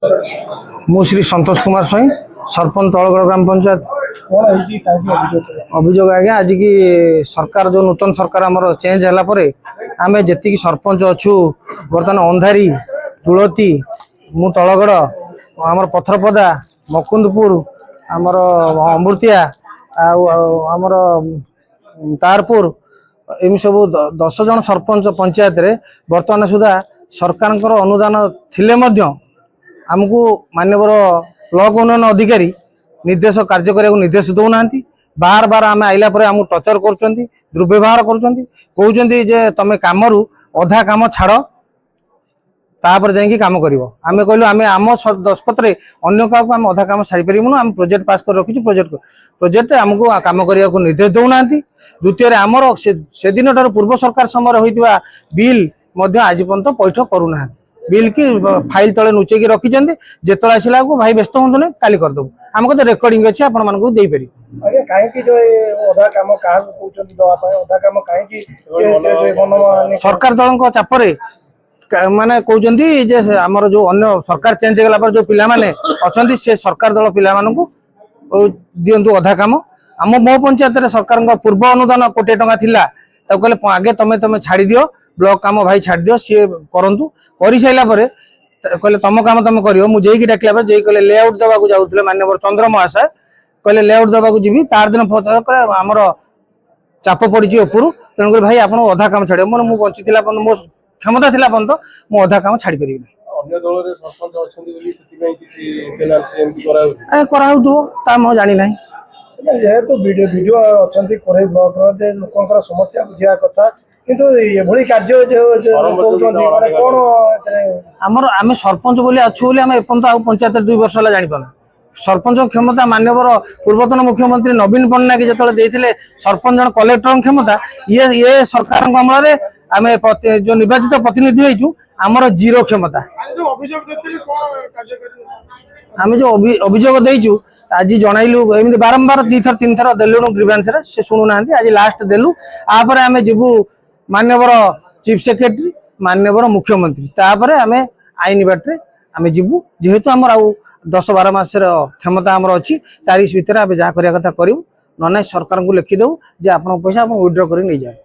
मु श्री संतोष कुमार स्वईं सरपंच तलगढ़ ग्राम पंचायत। अभियोग आज्ञा आज की सरकार जो नूतन सरकार आमर चेंज है आम जी सरपंच अच्छु बर्तमान अंधारी तुलती मु तलगढ़ आमर पथरपदा मकुंदपुर आमर अमृतिया आमर तारपुर एम सब 10 जन सरपंच पंचायत रे बर्तमान सुधा सरकार अनुदान थिले मध्य आमको माननीय ब्लॉक उन्नयन अधिकारी निर्देश कार्य करने को निर्देश दौना बार बार आम आइला आम टर्चर कर दुर्व्यवहार कर तुम कम अधा कम छाड़ तापर जाकि कम कर आम कहलु आम आम दस्खत अन्य क्या आम अधा कम सारी पारूँ आम प्रोजेक्ट पास कर रखी प्रोजेक्ट आमको कम करने को निर्देश दौना द्वितीय आमर से दिन ठार पूर्व सरकार समय होता बिल आज पर्यंत पैठ करूना बिल की फाइल तले नुचेकी रखिंट जिते आसला को भाई व्यस्त हूँ ना काली करदेबू आम कहते रेकर्डिंग अच्छे आपण मानक देपर सरकार दल चापरे माने कहते आमर जो अन्य सरकार चेंज होगा जो पिलाने अच्छा से सरकार दल पिला दिंतु अधा कम आम मो पंचायत सरकार पूर्व अनुदान कोटी टंका थिला कहले आगे तुम छाड़ी दियो ब्लॉक काम भाई छाड़ दियो सी करूँ कर सारा कहले तुम काम तुम कर मुझे डाकला जे कहले लेआउट देवा जाऊे मान्यवर चंद्र महाशय कहले लेआउट देवा जी तार दिन आमर चाप पड़ी उपरू तेणुक भाई आप अधा काम छाड़ मोर मुझे बची मो क्षमता थी पर्यंत मुझे अधा काम छाड़ी पारि कराऊ जानी ना जेहेतु वीडियो अच्छा कोरे ब्लॉक लोक समस्या बुझा कथा किंतु ये कार्य आमर आम सरपंच बोली अच्छु बोली आम एपर्यंत आ पंचायत 2 वर्ष है जापार सरपंच क्षमता मान्यवर पूर्वतन मुख्यमंत्री नवीन पट्टनायक जो सरपंच जन कलेक्टर क्षमता ये सरकार अमल आम जो निर्वाचित प्रतिनिधि होइछु आमर जीरो क्षमता आम जो अभियोग देइछु आज जनइलु एमती बारंबार 2 थर 3 थर देलुनु ग्रीवेंस रे से सुनुना आज लास्ट देलु आपर आम जीवु मान्यवर चीफ सेक्रेटरी मान्यवर मुख्यमंत्री तापर आम आईन बाटे आम जीवु जेहेतु आमर आउ 10-12 मास क्षमता आमर अच्छी तारीख भितर आम जहाँ करिया कथा करूँ ना सरकार को लिखिदेव जे आप पैसा आप विड्रॉ कर नहीं जाए।